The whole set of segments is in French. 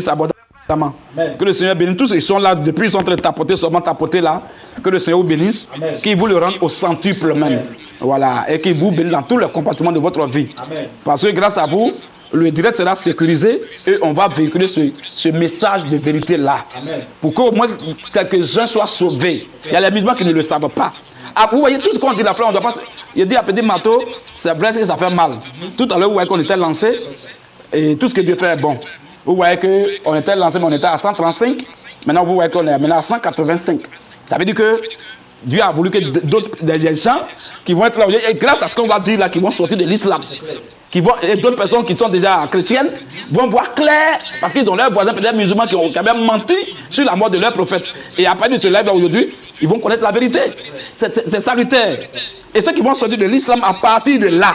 abondamment. Que le Seigneur bénisse tous ceux qui sont là depuis, ils sont en train de tapoter, seulement tapoter là. Que le Seigneur vous bénisse, qu'il vous le rende au centuple même. Voilà, et qu'il vous bénisse dans tous les compartiments de votre vie. Amen. Parce que grâce à vous, le direct sera sécurisé et on va véhiculer ce message de vérité là. Amen. Pour qu'au moins quelques-uns soient sauvés. Il y a les musulmans qui ne le savent pas. Ah, vous voyez tout ce qu'on dit là, frère, on doit pas. Il dit à petit marteau, c'est vrai que ça fait mal. Tout à l'heure, vous voyez qu'on était lancé et tout ce que Dieu fait est bon. Vous voyez qu'on était lancé, mais on était à 135. Maintenant, vous voyez qu'on est maintenant à 185. Ça veut dire que Dieu a voulu que des gens qui vont être là, et grâce à ce qu'on va dire là, qui vont sortir de l'islam, et d'autres personnes qui sont déjà chrétiennes vont voir clair, parce qu'ils ont leurs voisins, peut-être musulmans, qui ont quand même menti sur la mort de leur prophète. Et après de ce live aujourd'hui, ils vont connaître la vérité. C'est salutaire. Et ceux qui vont sortir de l'islam à partir de là,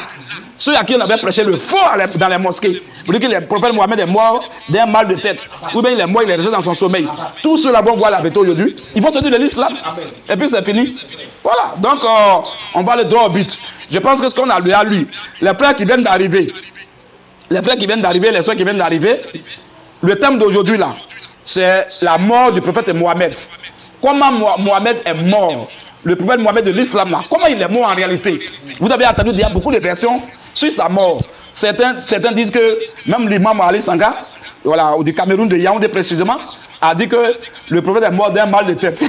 ceux à qui on avait prêché le faux dans les mosquées, pour dire que le prophète Mohammed est mort d'un mal de tête, ou bien il est mort, il est resté dans son sommeil. Tous ceux-là vont voir la vérité aujourd'hui, ils vont sortir de l'islam, et puis c'est fini. Voilà, donc on va le droit au but. Je pense que ce qu'on a lu à lui, les frères qui viennent d'arriver, les soeurs qui viennent d'arriver, le thème d'aujourd'hui là, c'est la mort du prophète Mohammed. Comment Mohammed est mort? Le prophète Mohammed de l'islam là, comment il est mort en réalité? Vous avez entendu dire beaucoup de versions sur sa mort. Certains disent que même l'imam Ali Sanga, voilà, du Cameroun, de Yaoundé précisément, a dit que le prophète est mort d'un mal de tête.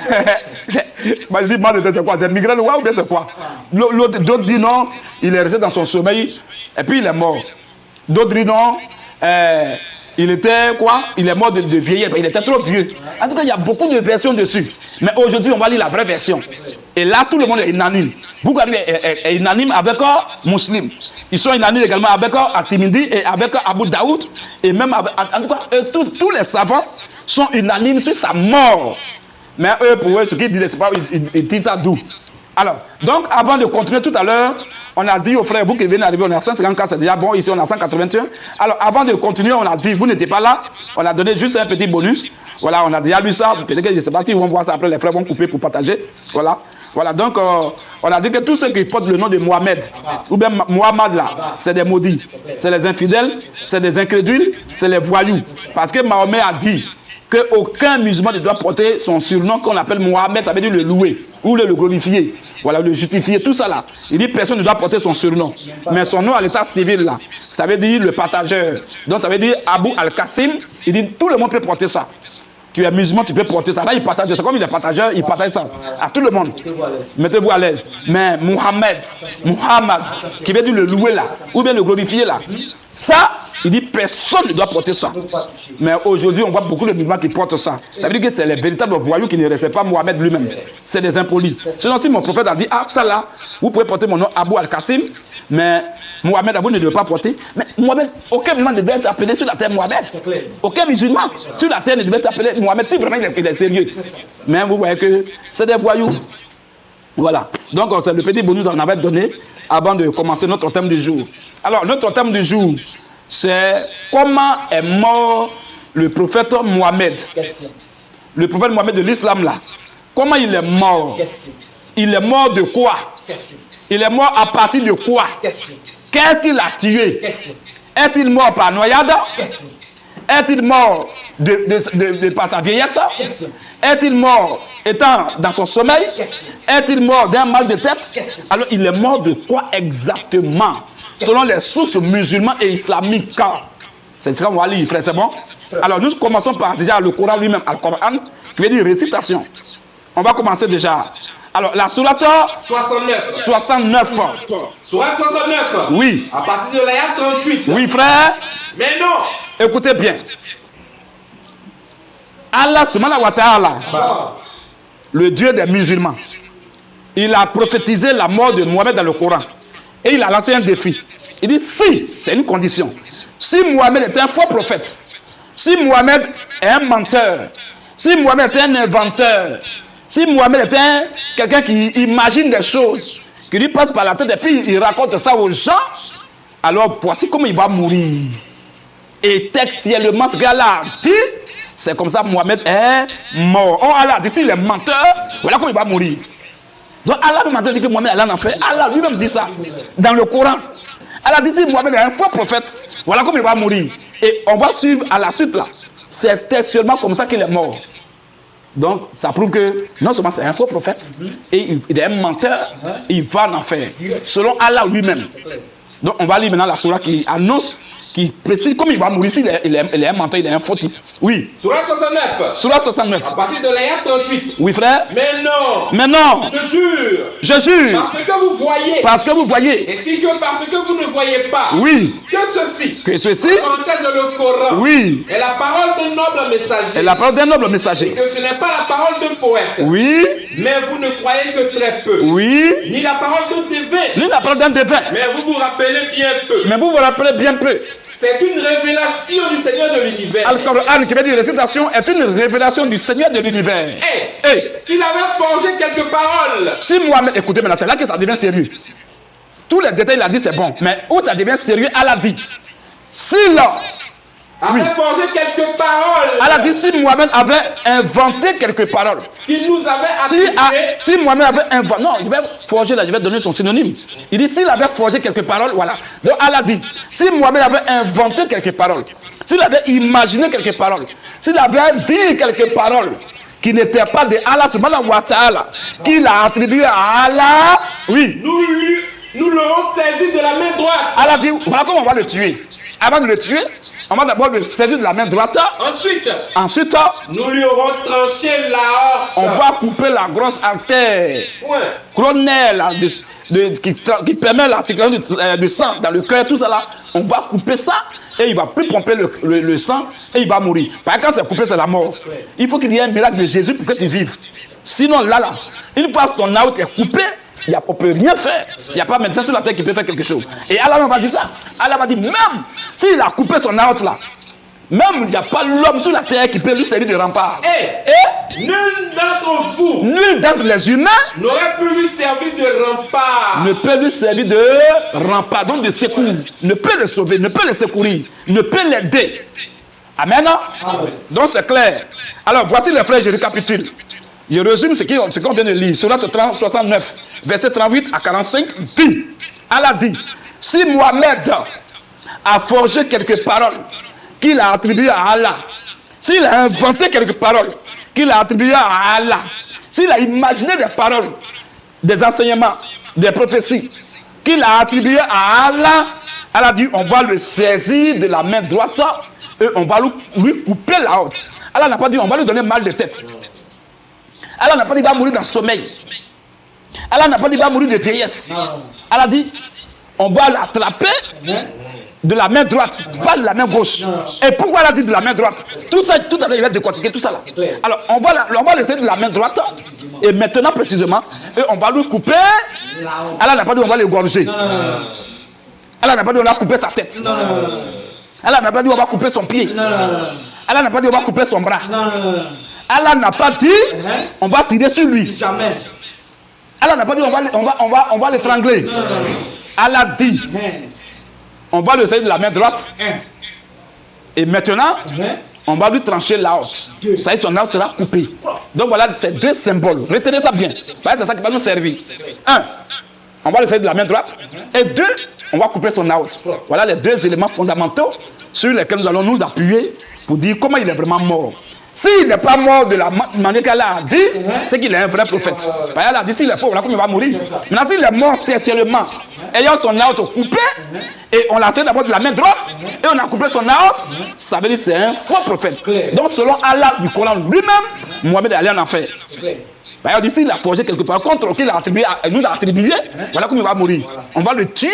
Il dit mal de tête, c'est quoi? C'est migraine ou bien c'est quoi? D'autres disent non, il est resté dans son sommeil et puis il est mort. D'autres disent non, il était quoi? Il est mort de vieillesse, il était trop vieux. En tout cas, il y a beaucoup de versions dessus. Mais aujourd'hui, on va lire la vraie version. Et là, tout le monde est unanime. Boukhari est unanime avec Muslim. Ils sont unanimes également avec At-Tirmidhi et avec Abu Daoud. Et même avec, en tout cas, tous les savants sont unanimes sur sa mort. Mais eux, pour eux, ce qu'ils disent, c'est pas, ils disent ça d'où? Alors, donc, avant de continuer tout à l'heure, on a dit aux frères, vous qui venez d'arriver, on est à 154, c'est déjà bon, ici on est à 181. Alors, avant de continuer, on a dit, vous n'étiez pas là, on a donné juste un petit bonus. Voilà, on a déjà lu ça, peut-être que je ne sais pas s'ils vont voir ça après, les frères vont couper pour partager. Voilà, voilà, donc, on a dit que tous ceux qui portent le nom de Mohamed, ou bien Mohamed là, c'est des maudits, c'est les infidèles, c'est des incrédules, c'est les voyous. Parce que Mahomet a dit qu'aucun musulman ne doit porter son surnom qu'on appelle Mohamed, ça veut dire le louer, ou le glorifier, voilà, le justifier, tout ça là. Il dit personne ne doit porter son surnom. Mais son nom à l'état civil là, ça veut dire le partageur. Donc ça veut dire Abu Al-Qasim, il dit tout le monde peut porter ça. Tu es musulman, tu peux porter ça. Là, il partage. C'est comme il est partageur, il partage ça à tout le monde. Mettez-vous à l'aise. Mais Muhammad, qui veut dire le louer là, ou bien le glorifier là, ça, il dit personne ne doit porter ça. Mais aujourd'hui, on voit beaucoup de musulmans qui portent ça. Ça veut dire que c'est les véritables voyous qui ne respectent pas Mohamed lui-même. C'est des impolis. Sinon, si mon prophète a dit, ah, ça là, vous pouvez porter mon nom Abu Al-Qasim, mais Mohamed, vous ne devez pas porter. Mais Mohamed, aucun musulman ne devait être appelé sur la terre Mohamed. Aucun musulman sur la terre ne devait être appelé Mohamed si vraiment il est sérieux. Mais vous voyez que c'est des voyous. Voilà. Donc, c'est le petit bonus qu'on avait donné avant de commencer notre thème du jour. Alors, notre thème du jour, c'est comment est mort le prophète Mohamed. Le prophète Mohamed de l'islam là. Comment il est mort? Il est mort de quoi? Il est mort à partir de quoi? Qu'est-ce qu'il a tué? Est-il mort par noyade? Est-il mort par sa vieillesse? Est-il mort étant dans son sommeil? Est-il mort d'un mal de tête? Alors, il est mort de quoi exactement? Selon les sources musulmanes et islamiques. C'est ce qu'on va lire, frère, c'est bon? Alors, nous commençons par déjà le Coran lui-même, Al-Coran, qui veut dire récitation. On va commencer déjà. Alors, la sourate 69. Sourate 69. Oui. À partir de l'ayat 38. Oui, frère. Mais non. Écoutez bien. Allah subhanahu wa ta'ala, le Dieu des musulmans, il a prophétisé la mort de Mohamed dans le Coran. Et il a lancé un défi. Il dit, si, c'est une condition, si Mohamed est un faux prophète, si Mohamed est un menteur, si Mohamed est un inventeur, si Mohamed est quelqu'un qui imagine des choses, qui lui passe par la tête et puis il raconte ça aux gens, alors voici comment il va mourir. Et textuellement, ce qu'Allah a dit, c'est comme ça Mohamed est mort. Oh Allah dit, s'il est menteur, voilà comment il va mourir. Donc Allah m'a dit que Mohamed Allah en fait. Allah lui-même dit ça dans le Coran. Allah dit, si Mohamed est un faux prophète, voilà comment il va mourir. Et on va suivre à la suite là. C'était seulement comme ça qu'il est mort. Donc, ça prouve que non seulement c'est un faux prophète, et il est un menteur, et il va en enfer, selon Allah lui-même. Donc, on va lire maintenant la sourate qui annonce, qui précise comment il va mourir s'il il est un menteur, il est un faux type. Oui. Sourate 69. Sourate 69. À partir de l'ayat 38. Oui, frère. Mais non. Mais non. Je jure. Je jure. Parce que vous voyez. Parce que vous voyez. Ainsi que parce que vous ne voyez pas. Oui. Que ceci. Que ceci. Dans le Coran. Oui. Est la parole d'un noble messager. Et la parole d'un noble messager. Que ce n'est pas la parole d'un poète. Oui. Mais vous ne croyez que très peu. Oui. Ni la parole d'un devin. Ni la parole d'un devin. Mais vous vous rappelez bien peu. Mais vous vous rappelez bien peu. C'est une révélation du Seigneur de l'univers. Al-Qur'an, qui veut dire récitation, est une révélation du Seigneur de l'univers. S'il avait forgé quelques paroles. Si Mohamed, écoutez maintenant, c'est là que ça devient sérieux. Tous les détails, il a dit c'est bon. Mais où ça devient sérieux, Allah dit. S'il avait forgé quelques paroles. Allah dit si Mohamed avait inventé quelques paroles. Qu'il nous avait attribué. Si Mohamed avait inventé. Non, je vais forger là, je vais donner son synonyme. Il dit s'il avait forgé quelques paroles, voilà. Donc Allah dit si Mohamed avait inventé quelques paroles, s'il avait imaginé quelques paroles, s'il avait dit quelques paroles qui n'étaient pas de Allah subhanahu wa ta'ala, qu'il a attribué à Allah, oui. Nous l'aurons saisi de la main droite. Allah dit voilà comment on va le tuer. Avant de le tuer, on va d'abord le saisir de la main droite. Ensuite, nous lui aurons tranché la on va couper la grosse artère coronelle qui permet la circulation du sang dans le cœur, tout ça là. On va couper ça et il ne va plus pomper le sang et il va mourir. Parce que quand c'est coupé, c'est la mort. Il faut qu'il y ait un miracle de Jésus pour que tu vives. Sinon, là, une fois que ton out est coupé, on ne peut rien faire. Il n'y a pas de médecin sur la terre qui peut faire quelque chose. Et Allah va dire ça. Allah va dire, même s'il a coupé son out là, même il n'y a pas l'homme sur la terre qui peut lui servir de rempart. Et nul d'entre vous, nul d'entre les humains n'aurait pu lui servir de rempart. Ne peut lui servir de rempart, donc de secours. Ne peut le sauver, ne peut le secourir, ne peut l'aider. Amen. Donc c'est clair. Alors voici les frères, je récapitule. Je résume ce qu'on vient de lire. Sourate 69, verset 38 à 45, dit, Allah dit, si Mohamed a forgé quelques paroles qu'il a attribuées à Allah, s'il a inventé quelques paroles qu'il a attribuées à Allah, s'il a imaginé des paroles, des enseignements, des prophéties qu'il a attribuées à Allah, Allah dit, on va le saisir de la main droite et on va lui couper la haute. Allah n'a pas dit, on va lui donner mal de tête. Allah n'a pas dit qu'il va mourir dans le sommeil. Allah n'a pas dit qu'il va mourir de vieillesse. Allah dit, on va l'attraper de la main droite, pas de la main gauche. Et pourquoi elle a dit de la main droite? Tout ça, tout à l'heure, il va décortiquer tout ça là. Alors, on va laisser de la main droite, et maintenant précisément, et on va lui couper. Allah n'a pas dit on va l'égorger. Allah n'a pas dit on va couper sa tête. Allah n'a pas dit on va couper son pied. Allah n'a pas dit on va couper son bras. Allah n'a pas dit on va tirer sur lui. Allah n'a pas dit on va l'étrangler. Allah dit on va le saisir de la main droite. Et maintenant, on va lui trancher la haute. Ça y est, son haute sera coupée. Donc voilà, c'est deux symboles. Retenez ça bien. C'est ça qui va nous servir. Un, on va le saisir de la main droite. Et deux, on va couper son haute. Voilà les deux éléments fondamentaux sur lesquels nous allons nous appuyer pour dire comment il est vraiment mort. S'il n'est pas mort de la manière qu'elle a dit, c'est qu'il est un vrai prophète. Elle a dit s'il est faux, voilà comment il va mourir. Maintenant, s'il est mort tertiairement, ayant son haute coupé, et on l'a fait d'abord de la main droite, et on a coupé son haute, ça veut dire que c'est un faux prophète. Donc, selon Allah du Coran lui-même, Mohamed est allé en enfer. Il dit s'il a forgé quelque part contre qu'il nous a attribué, voilà comment il va mourir. On va le tuer.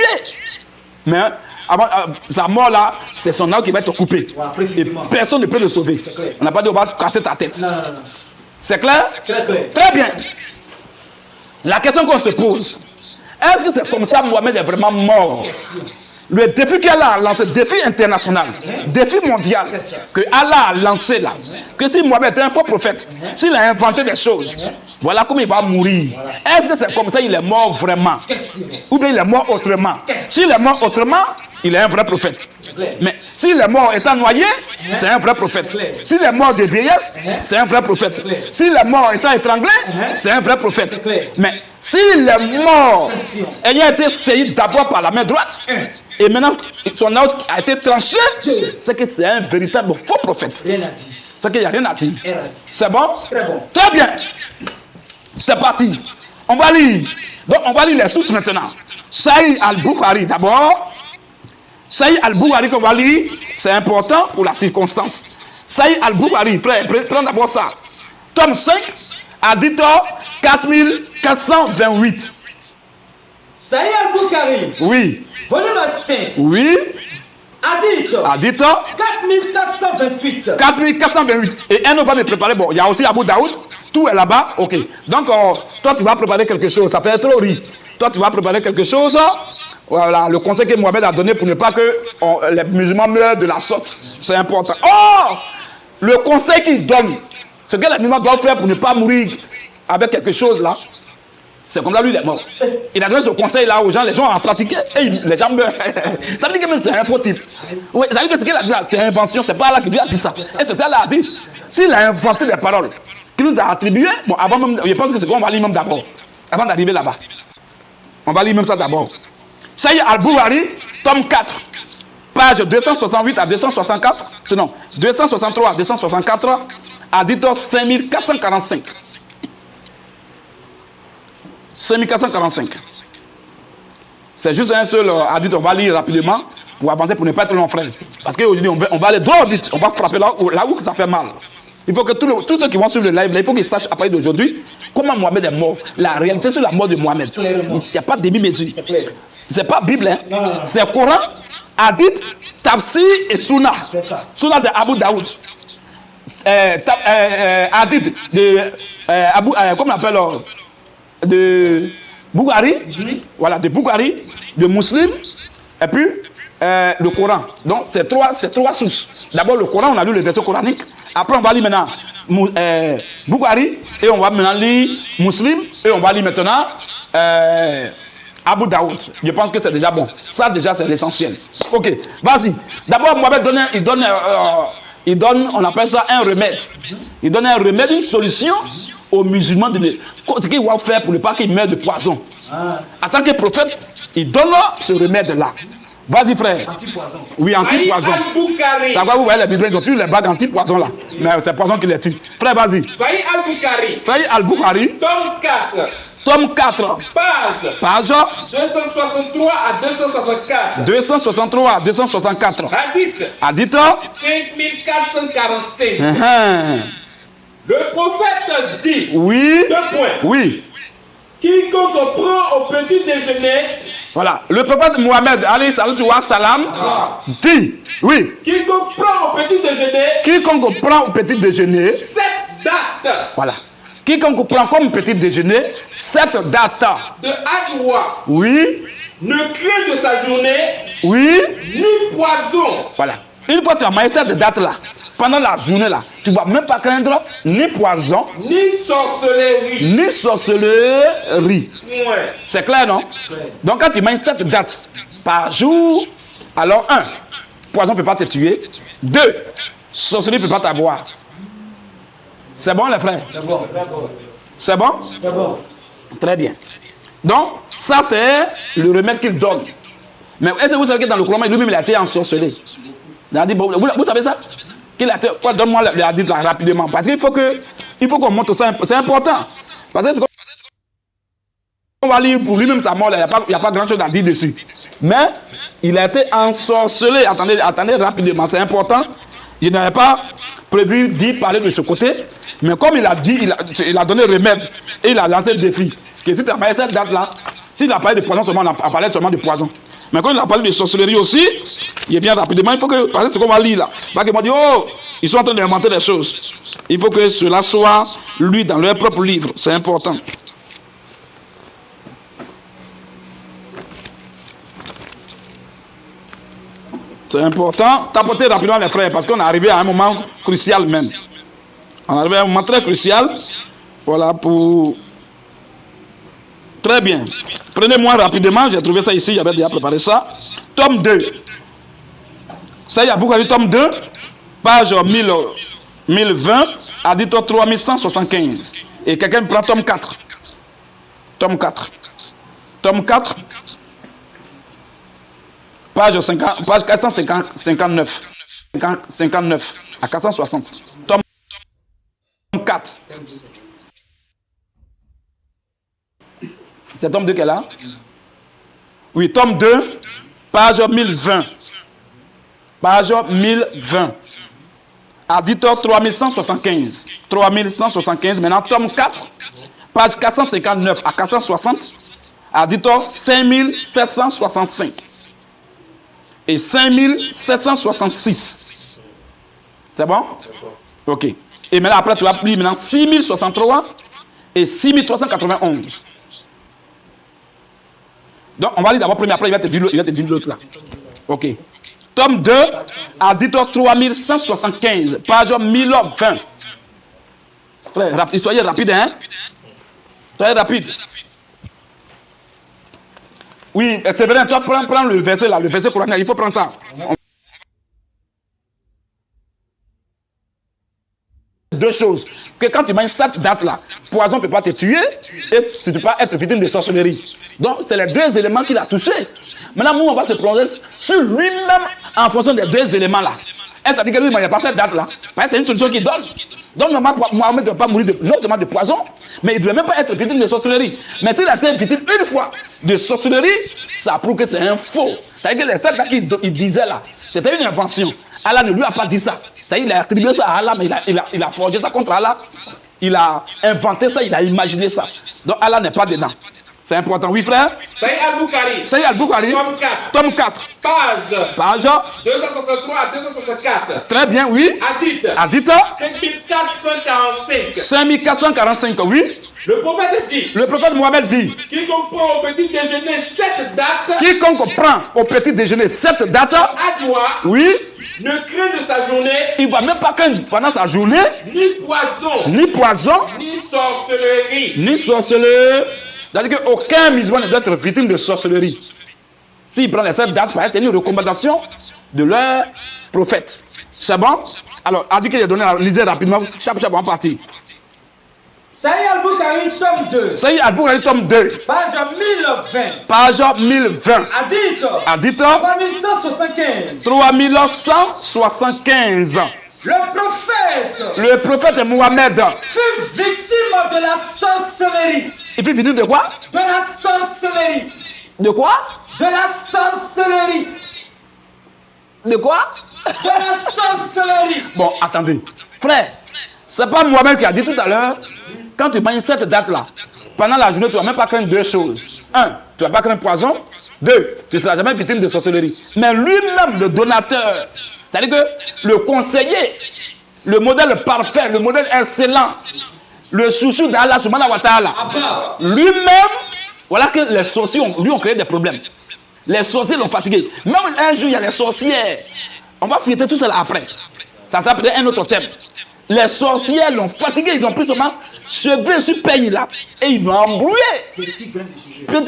Mais avant, sa mort là, c'est son âme qui va être coupé. Voilà, et personne ne peut le sauver. On n'a pas dit on va casser ta tête. Non. C'est clair? Très bien. La question qu'on se pose, est-ce que c'est comme ça Mohamed est vraiment mort? Le défi qu'Allah a lancé, défi international, défi mondial, que Allah a lancé là, que si Mohamed est un faux prophète, s'il a inventé des choses, voilà comment il va mourir. Est-ce que c'est comme ça il est mort vraiment? Ou bien il est mort autrement? S'il est mort autrement, il est un vrai prophète. Mais s'il est mort étant noyé, c'est un vrai prophète. S'il est mort de vieillesse, c'est un vrai prophète. S'il est mort étant étranglé, c'est un vrai prophète. Mais s'il est mort ayant été saisi d'abord par la main droite, et maintenant son âme a été tranché, c'est que c'est un véritable faux prophète. C'est qu'il n'y a rien à dire. C'est bon? Très bien. C'est parti. On va lire. Donc on va lire les sources maintenant. Sahih al-Bukhari d'abord. Sahih al-Bukhari qu'on va lire, c'est important pour la circonstance. Sahih al-Bukhari, prends d'abord ça. Tome 5, hadith 4428. Sahih al-Bukhari. Oui. Volume 5. Oui. Hadith. Hadith 4428. 4428. Et un autre va me préparer. Bon, il y a aussi Abu Daoud. Tout est là-bas. Ok. Donc, toi, tu vas préparer quelque chose. Ça fait trop rire. Toi, tu vas préparer quelque chose. Voilà, le conseil que Mohamed a donné pour ne pas que les musulmans meurent de la sorte. C'est important. Oh! Le conseil qu'il donne, ce que les musulmans doivent faire pour ne pas mourir avec quelque chose là, c'est comme ça, lui, il est mort. Il a donné ce conseil-là aux gens, les gens ont pratiqué et les gens meurent. Ça veut dire que même c'est un faux type. Oui, ça veut dire que ce qu'il a dit là, c'est une invention, c'est pas là qu'il lui a dit ça. Et c'est ça qu'il a dit. S'il a inventé des paroles qu'il nous a attribuées, bon, avant même, je pense que c'est qu'on va lire même d'abord, avant d'arriver là-bas. On va lire même ça d'abord. Sahih al-Bukhari, tome 4, page 268 à 264, non, 263 à 264, hadith 5445. 5445. C'est juste un seul hadith, on va lire rapidement pour avancer, pour ne pas être long, frère. Parce qu'aujourd'hui, on va aller droit au but, on va frapper là où ça fait mal. Il faut que tous ceux qui vont suivre le live, il faut qu'ils sachent à partir d'aujourd'hui comment Mohamed est mort. La réalité sur la mort de Mohamed. Il n'y a pas de demi-mesure. C'est pas Bible, hein? C'est Coran, hadith, tafsir et Sunnah. Sunnah de Abu Daoud. Hadith de comment on appelle de Bukhari, voilà, de Bukhari, de Muslim, et puis le Coran. Donc c'est trois sources. D'abord le Coran, on a lu le verset coranique. Après on va lire maintenant Bukhari, et on va maintenant lire Muslim, et on va lire maintenant Abu Daoud. Je pense que c'est déjà bon. Ça déjà c'est l'essentiel. Ok, vas-y. D'abord Mohamed il donne, on appelle ça un remède. Il donne un remède, une solution aux musulmans de ce qu'ils vont faire pour ne pas qu'ils meurent de poison. En tant que prophète, il donne ce remède-là. Vas-y, frère. Anti-poison. Oui, anti-poison. Ça va, vous voyez les Bibles, ils ont tué les bagues anti-poison là. Mais c'est poison qui les tue. Frère, vas-y. Sahih al-Bukhari. Sahih al-Bukhari. Tome 4. Tome 4. Page 263 à 264. 263 à 264. Hadith 5445. Le prophète dit. Oui. 2 points. Oui. Quiconque prend au petit déjeuner. Voilà. Le prophète Mohamed, alayhi salam, dit. Oui. Quiconque prend au petit déjeuner. Quiconque prend au petit déjeuner. 7 dates. Voilà. Quiconque prend comme petit déjeuner 7 dates. De Hadjoua. Oui. Ne craint de sa journée. Oui. Ni poison. Voilà. Une fois que tu as mangé cette date-là, pendant la journée là, tu ne vas même pas craindre ni poison, ni sorcellerie. Ni sorcellerie. Ouais. C'est clair, non? Donc quand tu manges cette date par jour, alors 1, poison ne peut pas te tuer. 2, sorcellerie ne peut pas t'avoir. C'est bon les frères? C'est bon. C'est bon? C'est bon. Très bien. Donc ça c'est le remède qu'il donne. Mais est-ce que vous savez que dans le Coran, lui-même il a été ensorcelé? Vous savez ça? Donne-moi le hadith là rapidement. Parce qu'il faut qu'on montre ça. C'est important. Parce que on va lire pour lui-même sa mort, il n'y a pas grand-chose à dire dessus. Mais il a été ensorcelé. Attendez rapidement, c'est important. Je n'avais pas prévu d'y parler de ce côté. Mais comme il a dit, il a donné remède. Et il a lancé le défi. Que si tu as parlé cette date-là, s'il a parlé de poison seulement, on a parlé seulement de poison. Mais quand il a parlé de sorcellerie aussi, il vient rapidement. Il faut que, parce que c'est qu'on va lire là. Parce qu'ils m'ont dit, oh, ils sont en train d'inventer des choses. Il faut que cela soit lu dans leur propre livre. C'est important. C'est important. Tapoter rapidement les frères, parce qu'on est arrivé à un moment crucial même. On est arrivé à un moment très crucial. Voilà pour Très bien. Prenez-moi rapidement, j'ai trouvé ça ici, j'avais déjà préparé ça. Tome 2. Saïd Al-Bukhari, tome 2, page 1020, éditeur 3175. Et quelqu'un prend tome 4. Tome 4. Tome 4, page 459. 59 à 460. Tome 4. C'est tome 2 qu'elle a? Oui, tome 2, page 1020. Page 1020. Éditeur 3175. 3175. Maintenant, tome 4, page 459 à 460. Éditeur 5765. Et 5766. C'est bon? Ok. Et maintenant, après, tu vas plier maintenant 6063 et 6391. Donc, on va lire d'abord premier, après, il va te dire l'autre là. Ok. Tome 2, éditeur 3175, page 1020. Très rapide, soyez rapide, hein? Soyez rapide. Oui, c'est vrai, toi, prends le verset là, le verset coranique, il faut prendre ça. Deux choses. Que quand tu manges cette date-là, poison ne peut pas te tuer et tu ne peux pas être victime de sorcellerie. Donc, c'est les deux éléments qu'il a touchés. Maintenant, nous, on va se plonger sur lui-même en fonction des deux éléments-là. Est-ce que lui, il n'y a pas cette date-là? Parce que c'est une solution qu'il donne. Donc, normalement, Mohamed ne doit pas mourir non seulement de poison, mais il ne devait même pas être victime de sorcellerie. Mais s'il a été victime une fois de sorcellerie, ça prouve que c'est un faux. C'est-à-dire que les sept qu'il disait là, c'était une invention. Allah ne lui a pas dit ça. C'est-à-dire qu'il a attribué ça à Allah, mais il a forgé ça contre Allah. Il a inventé ça, il a imaginé ça. Donc Allah n'est pas dedans. C'est important. Oui, frère? Saïd Al-Bukhari. Saïd Al-Bukhari. Tome 4. Tome 4. Page 263 à 264. Très bien, oui. Hadith. 5445. 5445, oui. Le prophète dit. Le prophète Mohamed dit. Quiconque prend au petit déjeuner cette date. Quiconque prend au petit déjeuner cette date. Adwa. Oui. Ne craint de sa journée. Il ne va même pas craindre pendant sa journée. Ni poison. Ni poison. Ni sorcellerie. Ni sorcellerie. C'est-à-dire qu'aucun musulman ne doit être victime de sorcellerie. S'il prend les 7 dates, c'est une recommandation de leur prophète. C'est bon? Alors, a dit que j'ai donné, lisez rapidement, chaque en partie. Saïd Al-Bukhari, tome 2. Saïd Al-Bukhari, tome 2. Page 1020. Page 1020. Hadith. 3175. 3175. Le prophète Mohamed fut victime de la sorcellerie. Il fut victime de quoi? De la sorcellerie. De quoi? De la sorcellerie. De quoi? De la sorcellerie. Bon, attendez. Frère, c'est pas Mohamed qui a dit tout à l'heure, quand tu manges cette date-là, pendant la journée, tu ne vas même pas craindre deux choses. Un, tu ne vas pas craindre poison. Deux, tu ne seras jamais victime de sorcellerie. Mais lui-même, le donateur, c'est-à-dire que le conseiller, le modèle parfait, le modèle excellent, le chouchou d'Allah subhanahu wa ta'ala, lui-même, voilà que les sorciers lui ont créé des problèmes. Les sorciers l'ont fatigué. Même un jour, il y a les sorcières. On va fouiller tout cela après. Ça sera peut-être un autre thème. Les sorcières l'ont fatigué. Ils ont pris seulement cheveux sur pays là. Et ils l'ont embrouillé. Petit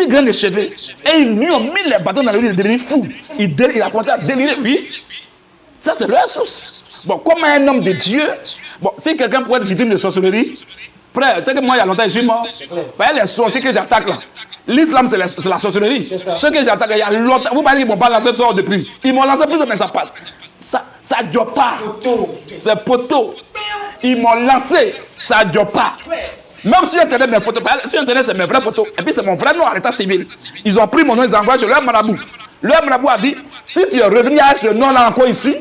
grain de cheveux. Et ils lui ont mis les bâtons dans le lit. Il est devenu fou. Il a commencé à délirer. Oui. Ça, c'est leur source. Bon, comme un homme de Dieu, bon, si quelqu'un pourrait être victime de sorcellerie, frère, tu sais que moi, il y a longtemps, je suis mort. Voyez les sorciers que j'attaque là. L'islam, c'est la sorcellerie. Ceux que j'attaque, il y a longtemps. Vous parlez qu'ils ne m'ont pas lancé ça depuis. Ils m'ont lancé plus, mais ça passe. Ça ne dure pas. C'est poteau. Ils m'ont lancé. Ça ne dure pas. Même si Internet mes photos, sur Internet c'est mes vraies photos, et puis c'est mon vrai nom à l'état civil. Ils ont pris mon nom, ils ont envoyé sur leur marabout. Leur marabout a dit, si tu es revenu à ce nom-là encore ici,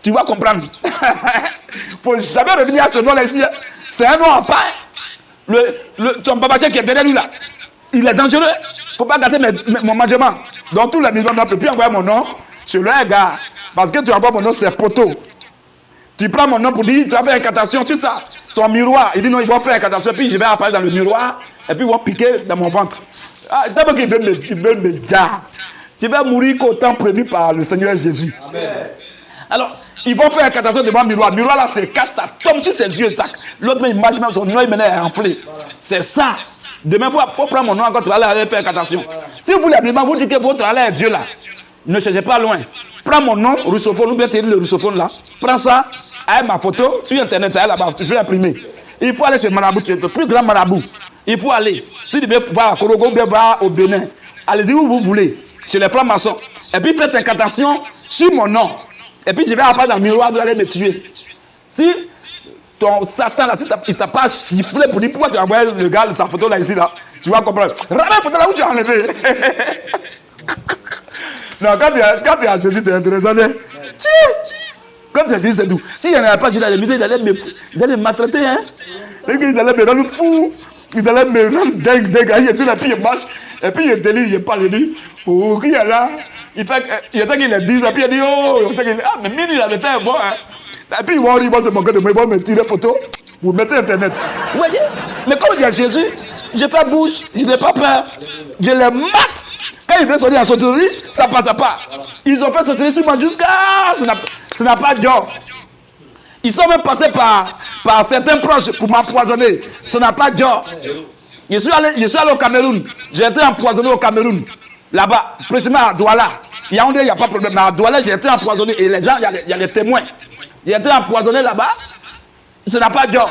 tu vas comprendre. Il ne faut jamais revenir à ce nom-là ici. C'est un nom en part. Ton papa qui est derrière lui là, il est dangereux. Il ne faut pas gâter mon management. Donc tous les millions ne peuvent plus envoyer mon nom sur leur gars. Parce que tu envoies mon nom, c'est poteau. Tu prends mon nom pour dire, tu vas faire incantation, tu sais ça. Ton miroir, il dit non, ils vont faire incantation, puis je vais apparaître dans le miroir, et puis ils vont piquer dans mon ventre. D'abord qu'ils veulent me dire, tu vas mourir qu'au temps prévu par le Seigneur Jésus. Amen. Alors, ils vont faire incantation devant le miroir. Le miroir là, c'est casse, ça tombe sur ses yeux, tac. L'autre, il marche même son œil, maintenant est enflé. C'est ça. Demain, il faut prendre mon nom quand tu vas aller faire incantation. Si vous voulez vous dites que votre Allah est Dieu là, ne cherchez pas loin. Prends mon nom, russophone, ou bien le russophone là. Prends ça, avec ma photo sur internet, ça est là-bas, tu peux l'imprimer. Il faut aller chez Marabout, c'est le plus grand Marabout. Il faut aller. Si tu veux voir à Korogo, bien voir au Bénin, allez-y où vous voulez, chez les francs-maçons. Et puis faites incantation sur mon nom. Et puis je vais apparaître dans le miroir, vous allez me tuer. Si ton Satan là, si il t'a pas chifflé pour dire pourquoi tu as envoyé le gars, sa photo là ici là, tu vas comprendre. Ramène la photo là où tu as enlevé. Non, quand tu as Jésus, c'est intéressant. Quand tu as Jésus, c'est tout. S'il n'y en avait pas Jésus dans les musées, ils allaient me maltraiter. Hein? Ils allaient me rendre fou. Ils allaient me rendre dingue. Et puis il marche. Et puis il délire, il parle, il dit, oh, qui est là? Il sait qu'il est 10, et puis il dit, oh, mais Mini, il avait été bon. Hein? Et puis ils vont se moquer de moi, ils vont me tirer photo, vous mettez internet. Vous voyez? Mais comme il y a Jésus, je fais bouche, je n'ai pas peur. Je les mate. Quand ils veulent sortir en sorcellerie, ça ne passe pas. Ils ont fait sorcellerie sur moi jusqu'à... Ça n'a pas d'or. Ils sont même passés par certains proches pour m'empoisonner. Ça n'a pas d'or. Je suis allé au Cameroun. J'ai été empoisonné au Cameroun. Là-bas, précisément à Douala. Il n'y a pas de problème. Mais à Douala, j'ai été empoisonné. Et les gens, il y a les témoins. J'ai été empoisonné là-bas. Ça n'a pas d'or.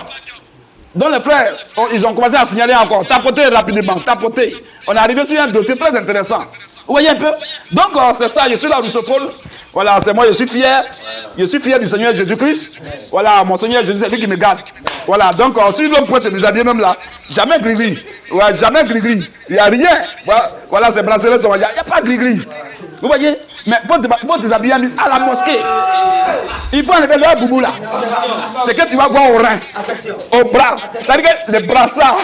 Donc les frères, ils ont commencé à signaler encore. Tapoter rapidement, tapoter. On est arrivé sur un dossier très intéressant. Vous voyez un peu? Donc c'est ça, je suis là russophone. Voilà, c'est moi, je suis fier. Je suis fier du Seigneur Jésus-Christ. Voilà, mon Seigneur Jésus, c'est lui qui me garde. Voilà, donc si l'homme peut se déshabiller même là, jamais gris-gris. Ouais, jamais gris-gris. Il n'y a rien. Voilà, c'est bracelet, il n'y a pas de gris-gris. Vous voyez? Mais pour te déshabiller à la mosquée, il faut enlever le boubou là. C'est que tu vas voir au rein, au bras. C'est-à-dire que les brassards,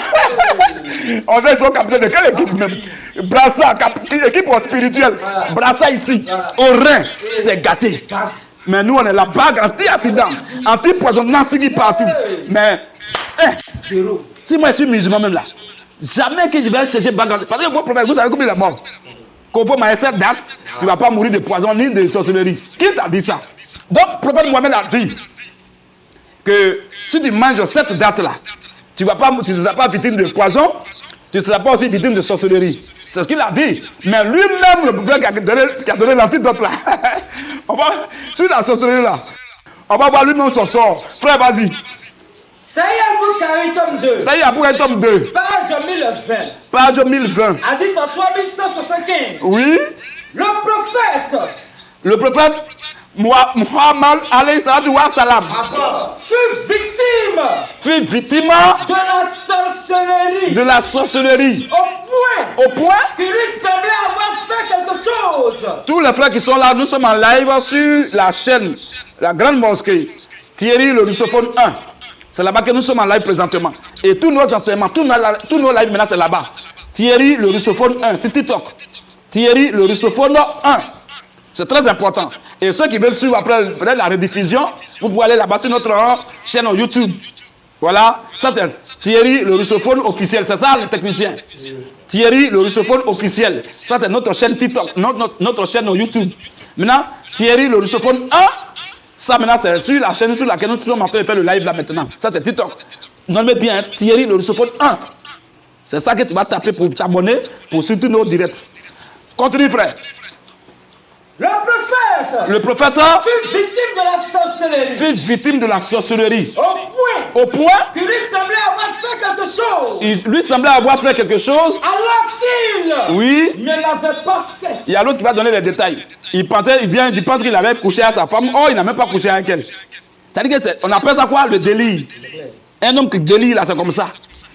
on veut son capitaine de quelle équipe même? Brassard, équipe spirituelle. Brassard ici, au rein, c'est gâté. Mais nous, on est la bague anti-accident, anti-poisonnement, c'est partout. Mais, si moi je suis musulman même là, jamais que je vais chercher bague. Parce que vos prophètes, vous savez combien il est mort? Conforme à cette date, tu ne vas pas mourir de poison ni de sorcellerie. Qui t'a dit ça? Donc, le prophète Mohamed a dit que si tu manges cette date-là, tu ne seras pas victime de poison, tu ne seras pas aussi victime de sorcellerie. C'est ce qu'il a dit. Mais lui-même, le prophète qui a donné l'antidote là, sur la sorcellerie là, on va voir lui-même son sort. Frère, vas-y. Saïa Boukari, tome 2. Saïa Boukari, tome 2. Page 1020. Page 1020. Agite en 3175. Oui. Le prophète Muhammad alayhi salatu wa salam fut victime de la sorcellerie. Au point qu'il lui semblait avoir fait quelque chose. Tous les frères qui sont là, nous sommes en live sur la chaîne, la grande mosquée Thierry le russophone 1. C'est là-bas que nous sommes en live présentement. Et tous nos enseignements, tous nos lives maintenant, c'est là-bas. Thierry le russophone 1, c'est TikTok. Thierry le russophone 1. C'est très important. Et ceux qui veulent suivre après la rediffusion, vous pouvez aller là-bas sur notre chaîne YouTube. Voilà, ça c'est Thierry le russophone officiel. C'est ça les techniciens. Thierry le russophone officiel. Ça c'est notre chaîne TikTok, notre chaîne YouTube. Maintenant, Thierry le russophone 1. Ça maintenant c'est sur la chaîne sur laquelle nous sommes en train de faire le live là maintenant. Ça c'est TikTok. Nommez bien hein, Thierry le russophone 1. C'est ça que tu vas taper pour t'abonner pour suivre tous nos directs. Continue frère. Le prophète fut victime de la sorcellerie. Fut victime de la sorcellerie. Au point qu'il lui semblait avoir fait quelque chose. Il lui semblait avoir fait quelque chose. Alors qu'il ne l'avait pas fait. Il y a l'autre qui va donner les détails. Il pense qu'il avait couché à sa femme. Oh, il n'a même pas couché avec elle. C'est-à-dire qu'on appelle ça quoi? Le délire. Un homme qui délire là, c'est comme ça.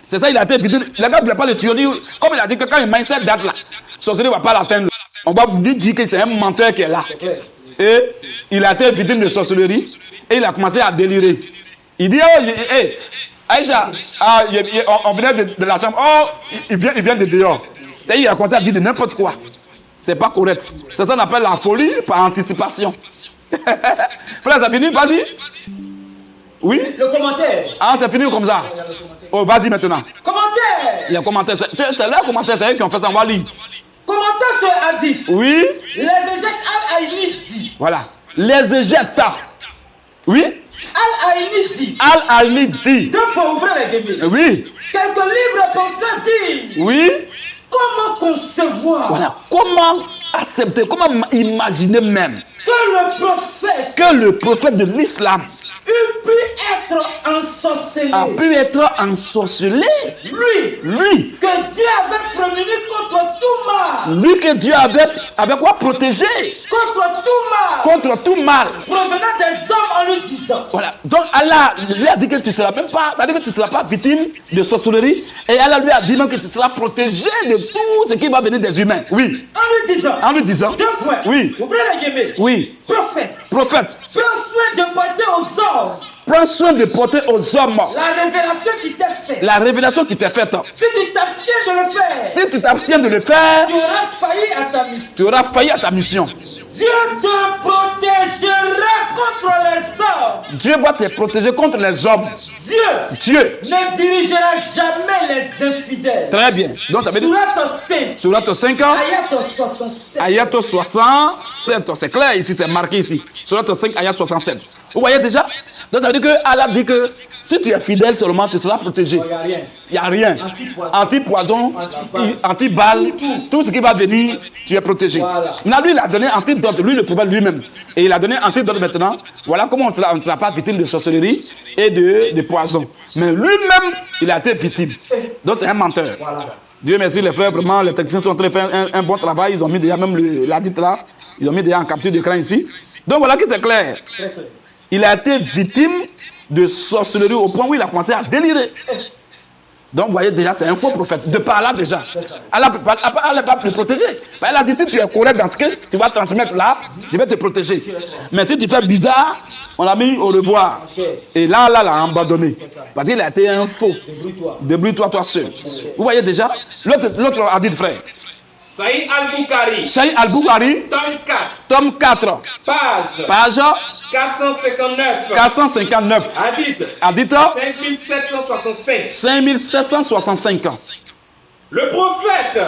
C'est ça, il a été victime. Les gars ne voulaient pas le tuer. Comme il a dit que quand il mange cette date là, la sorcellerie ne va pas l'atteindre. On va lui dire que c'est un menteur qui est là. Et il a été victime de sorcellerie et il a commencé à délirer. Il dit, oh, hey, Aïcha, on venait de la chambre, oh, il vient de dehors. Et il a commencé à dire de n'importe quoi. C'est pas correct. C'est ça qu'on appelle la folie par anticipation. Frère, c'est fini, vas-y. Oui? Le commentaire. Ah, c'est fini comme ça. Oh, vas-y maintenant. Commentaire. Il y a commentaire. C'est leur commentaire, c'est eux qui ont fait ça, on va lire. Commentaire sur Hadith. Oui. Les éjectes Al-Aïni dit. Voilà. Les éjectes. Oui. Al-Aïni dit. Al-Aïni dit. Deux pour ouvrir les guillemets. Oui. Quelques libres penseurs disent, Oui. comment concevoir Voilà. Comment accepter, comment imaginer même que le prophète de l'islam eût pu être ensorcelé. a pu être ensorcelé. Lui. Que Dieu avait prévenu contre tout mal. Lui que Dieu avait quoi protégé contre tout mal. Provenant des hommes en lui disant. Voilà. Donc Allah lui a dit que tu ne seras même pas, c'est-à-dire que tu ne seras pas victime de sorcellerie. Et Allah lui a dit même que tu seras protégé de tout ce qui va venir des humains. Oui. En lui disant. 2 points. Oui. Ouvrez les guillemets. Oui. Prophète. Prophète. Prends soin de porter aux hommes. Prends soin de porter aux hommes La révélation qui t'est faite. la révélation qui t'est faite. Si tu t'abstiens de le faire. Si tu t'abstiens de le faire, Tu auras failli à ta mission. tu auras failli à ta mission. Dieu te protégera contre les hommes. Dieu va te protéger contre les hommes. Dieu ne dirigera jamais les infidèles. Très bien. Donc ça veut dire Sourate 5 ayat 67. C'est clair ici, c'est marqué ici. Sourate 5 ayat 67. Vous voyez déjà? Donc ça veut dire que Allah dit que si tu es fidèle seulement, tu seras protégé. Il n'y a rien. Anti-poison, anti-balle, tout ce qui va venir, tu es protégé. Maintenant, lui, il a donné antidote, lui, le prophète lui-même. Et il a donné antidote maintenant. Voilà comment on ne sera pas victime de sorcellerie et de poison. Mais lui-même, il a été victime. Donc c'est un menteur. Dieu merci, les frères, vraiment, les techniciens sont en train de faire un bon travail. Ils ont mis déjà même la dite là. Ils ont mis déjà en capture d'écran ici. Donc voilà que c'est clair. Il a été victime de sorcellerie au point où il a commencé à délirer. Donc, vous voyez déjà, c'est un faux prophète. De par là, déjà. Allah ne va pas le protéger. Elle a dit, si tu es correct dans ce que tu vas transmettre là, je vais te protéger. Mais si tu fais bizarre, on l'a mis au revoir. Et là, Allah l'a abandonné. Parce qu'il a été un faux. Débrouille-toi toi seul. Vous voyez déjà, l'autre a dit, frère. Saïd Al-Bukhari. Saïd Al-Bukhari. Tome 4. Page 459. 459. Hadith 5765. 5765 ans. Le prophète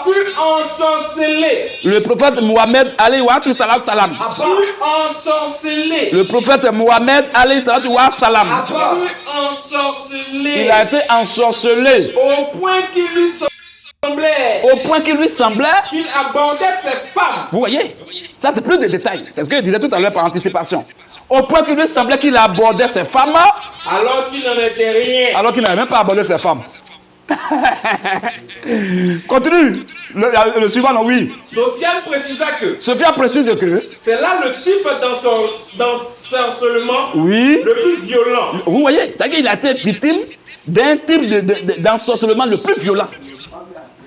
fut ensorcelé. Le prophète Mohammed alayhi wa salam. Fut ensorcelé. Le prophète Mohammed alayhi wa salam. Ensorcelé. Il a été ensorcelé. Au point qu'il lui semblait qu'il abordait ses femmes. Vous voyez, ça c'est plus de détails. C'est ce que je disais tout à l'heure par anticipation. Au point qu'il lui semblait qu'il abordait ses femmes. Alors qu'il n'en était rien. Alors qu'il n'avait même pas abordé ses femmes. Continue. Le suivant, non, oui. Sofiane précise que c'est là le type d'ensorcellement oui. Le plus violent. Vous voyez, c'est-à-dire qu'il a été victime d'un type d'ensorcellement le plus violent.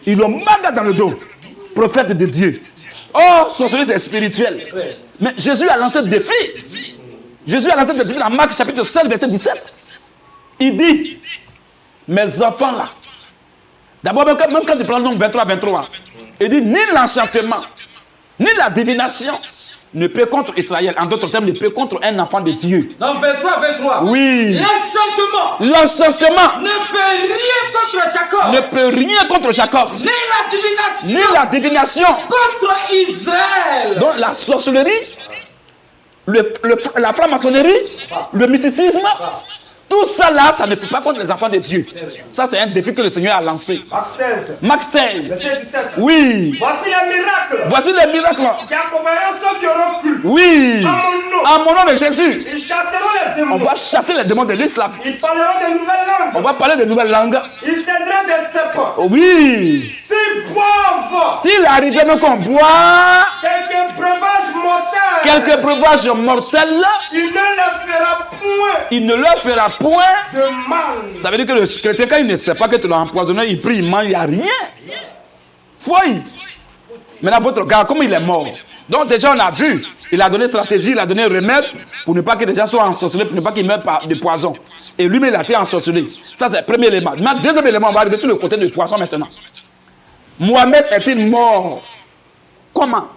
Ils l'ont maga dans le dos. Prophète de Dieu. Oh, sorcellerie c'est spirituel. Mais Jésus a lancé le défi. Jésus a lancé le défi dans Marc chapitre 16, verset 17. Il dit, mes enfants là. D'abord, même quand tu prends le nombre 23, il dit, ni l'enchantement, ni la divination ne peut contre Israël. En d'autres termes, ne peut contre un enfant de Dieu. Dans 23. Oui. L'enchantement ne peut rien contre Jacob. Ni la divination contre Israël. Donc la sorcellerie, la franc-maçonnerie, le mysticisme, tout ça là, ça ne peut pas contre les enfants de Dieu. Ça, c'est un défi que le Seigneur a lancé. Marc 16. Verset 17. Oui. Voici les miracles. Qui accompagneront ceux qui auront cru. Oui. À mon nom de Jésus. Ils chasseront les démons. On va chasser les démons de l'islam. Ils parleront de nouvelles langues. On va parler de nouvelles langues. Ils céderont des serpents. Oui. S'ils boivent. S'il arrive même qu'on boit quelques breuvages mortels, il ne leur fera point de mal. Ça veut dire que le chrétien, quand il ne sait pas que tu l'as empoisonné, il prie, il mange, il n'y a rien. Fouille. Maintenant, votre gars, comment il est mort? Donc déjà, on a vu, il a donné stratégie, il a donné remède pour ne pas que les gens soient ensorcelés, pour ne pas qu'ils meurent de poison. Et lui-même, il a été ensorcelé. Ça, c'est le premier élément. Maintenant, deuxième élément, on va arriver sur le côté du poison maintenant. Mohamed est-il mort? Comment?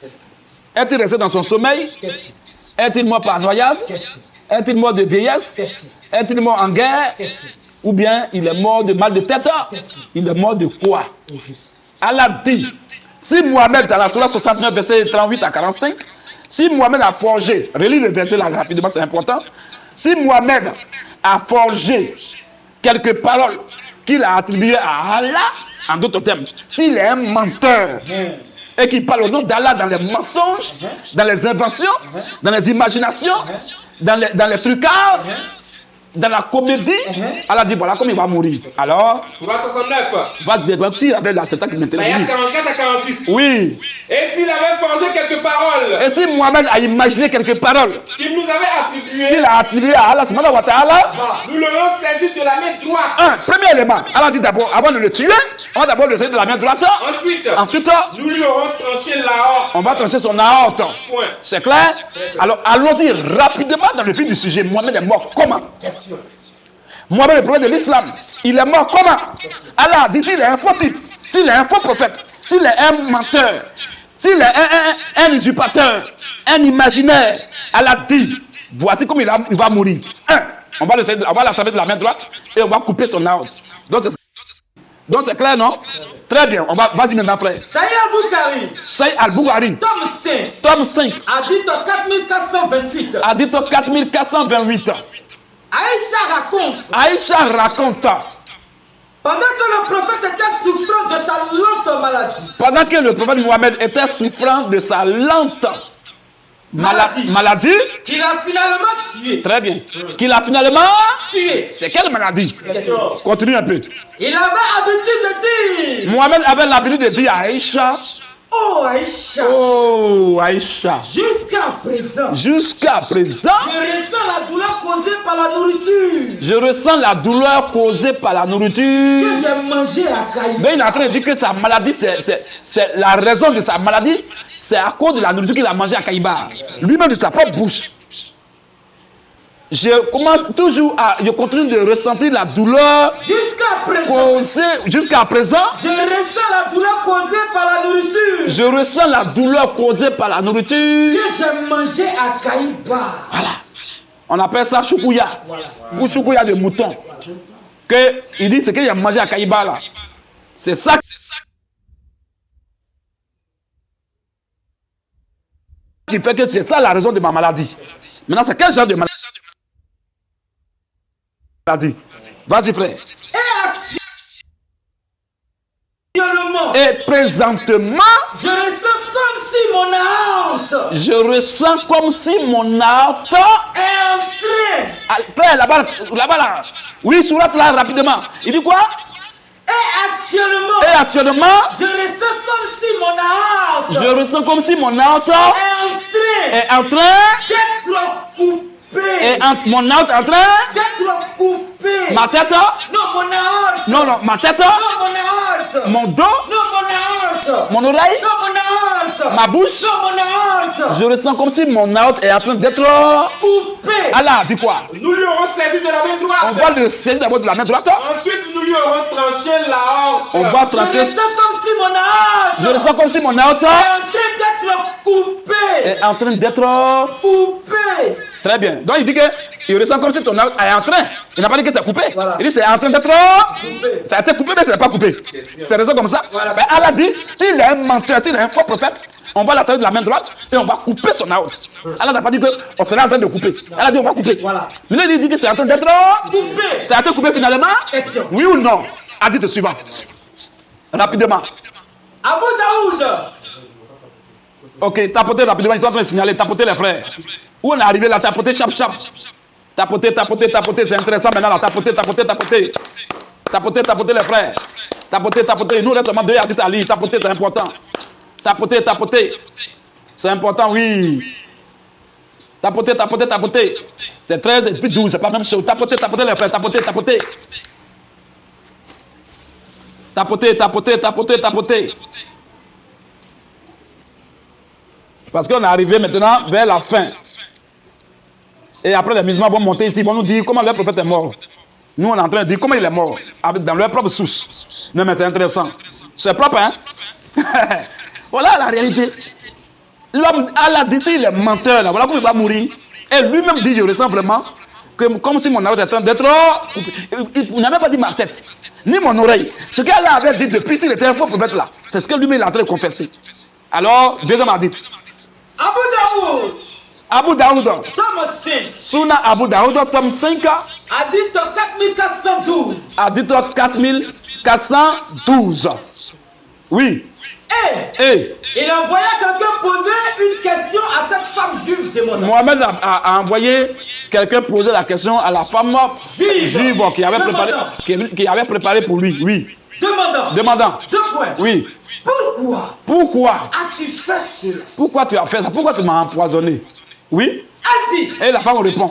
Est-il resté dans son sommeil? Est-il mort par noyade? Est-il mort de vieillesse? Est-il mort en guerre? Ou bien il est mort de mal de tête? Il est mort de quoi? Allah dit, si Mohamed, dans la Sourate 69, verset 38 à 45, si Mohamed a forgé, relis le verset là rapidement, c'est important. Si Mohamed a forgé quelques paroles qu'il a attribuées à Allah, en d'autres termes, s'il est un menteur et qu'il parle au nom d'Allah dans les mensonges, dans les inventions, dans les imaginations, dans les trucages, dans la comédie, Allah dit voilà comment il va mourir. Alors, Sourate 69. va dire avec la c'est ça qui m'intéresse. Ayat 44 à 46. Oui. Et s'il avait forgé quelques paroles Et si Mohamed a imaginé quelques paroles qu'il nous avait attribuées, qu'il a attribuées à Allah subhanahu wa ta'ala, nous l'aurons saisi de la main droite. un, premier élément, Allah dit d'abord, avant de le tuer, on va d'abord le saisir de la main droite. Ensuite, nous lui aurons tranché l'aorte. on va trancher son aorte. Point. C'est clair? Alors, allons-y rapidement dans le vif du sujet. Mohamed est mort comment? Mohamed, le prophète de l'islam, il est mort comment? Allah dit s'il est un faux type, s'il est un faux prophète, s'il est un menteur, s'il est un usurpateur, un imaginaire, Allah dit voici comment il va mourir. Un, on va l'attraper de la main droite et on va couper son aorte. Donc c'est clair, non? Très bien, vas-y maintenant, frère. Saïd Al-Bukhari, Saïd Al-Bukhari, tome 5, tome 5, hadith 4428. hadith 4428. Aïcha raconte, Aïcha raconte, pendant que le prophète était souffrant de sa lente maladie, pendant que le prophète Mohamed était souffrant de sa lente maladie, qu'il a finalement tué. très bien, qu'il a finalement Tué. c'est quelle maladie? Continue un peu. Il avait l'habitude de dire, Mohamed avait l'habitude de dire à Aïcha, oh Aïcha, oh Aïcha, jusqu'à présent, je ressens la douleur causée par la nourriture je ressens la douleur causée par la nourriture. que j'ai mangée à Caïba. Donc il est en train de dire que sa maladie, c'est la raison de sa maladie, c'est à cause de la nourriture qu'il a mangée à Caïba. Lui-même de sa propre bouche. Je continue de ressentir la douleur causée jusqu'à présent. Je ressens la douleur causée par la nourriture Je ressens la douleur causée par la nourriture. que j'ai mangée à Caïba. Voilà. On appelle ça choukouya. Ou choukouya de mouton. Il dit ce qu'il a mangé à Caïba là. C'est ça. Qui fait que c'est ça la raison de ma maladie. Maintenant, c'est quel genre de maladie? Vas-y, frère. Et présentement, je ressens comme si mon aorte je ressens comme si mon aorte est entrée. Frère, là-bas, là. Oui, sourate là, rapidement. Il dit quoi? Et actuellement, je ressens comme si mon aorte je ressens comme si mon aorte est en train d'être coupée. Et mon aorte est en train D'être coupée. Ma tête? Non, mon aorte. Non, ma tête? Non, mon aorte. Mon dos? Non, mon aorte. Mon oreille? Non, mon aorte. Ma bouche? Non, mon aorte. Je ressens comme si mon aorte est en train d'être coupée. Allah, dis quoi? Nous lui aurons servi de la main droite. On va le saisir d'abord de la main droite. Ensuite, nous lui aurons tranché l'aorte. On va trancher. Je ressens comme si mon aorte. Je ressens comme si mon aorte est en train d'être coupée. est en train d'être coupée. Très bien. Donc il dit que il ressent comme si ton aorte est en train. Il n'a pas dit que c'est coupé. Voilà. Il dit c'est en train d'être Coupé. ça a été coupé mais ce n'est pas coupé. C'est raison comme ça. Voilà. Mais Allah dit s'il est un menteur, s'il est un faux prophète, on va l'attraper de la main droite et on va couper son aorte. Allah n'a pas dit qu'on serait en train de couper. Allah dit on va couper. Voilà. Mais là il dit que c'est en train d'être Coupé. ça a été coupé finalement. Question. Oui ou non? Hadith suivant. Rapidement. Abu Daoud. Ok, tapotez rapidement, ils sont en train de signaler, tapotez les frères. Où on est arrivé là, tapotez, chap. Tapotez, c'est intéressant maintenant là, tapotez les frères. Tapotez, nous reste seulement 2 hadiths à lire, tapotez, c'est important. Tapotez. C'est important, oui. Tapotez. C'est 13 et puis 12, c'est pas la même chose. Tapotez les frères, tapotez. Tapotez. Parce qu'on est arrivé maintenant vers la fin. Et après, les musulmans vont monter ici, ils vont nous dire comment leur prophète est mort. Nous, on est en train de dire comment il est mort, dans leur propre source. Non, mais c'est intéressant. C'est propre, hein? Voilà la réalité. L'homme, Allah dit, il est menteur, là. Voilà comment il va mourir. Et lui-même dit, je ressens vraiment que, comme si mon oreille était en train d'être. Il n'a même pas dit ma tête, ni mon oreille. Ce qu'Allah avait dit depuis, s'il était un faux prophète là, c'est ce que lui-même il est en train de confesser. Alors, deuxième hadith. Abu Daoud. Abu Daoud. Tome 5. Sunna Abu Daoud, tome 5. Adito 4412. Adito 4412. Oui. Et il envoya quelqu'un poser une question à cette femme juive demandant. Mohamed a envoyé quelqu'un poser la question à la femme juive qui avait préparé pour lui. Oui. Demandant. 2 points. Oui. Pourquoi as-tu fait cela? Pourquoi tu as fait ça? Pourquoi tu m'as empoisonné? Oui. A dit. Et la femme répond.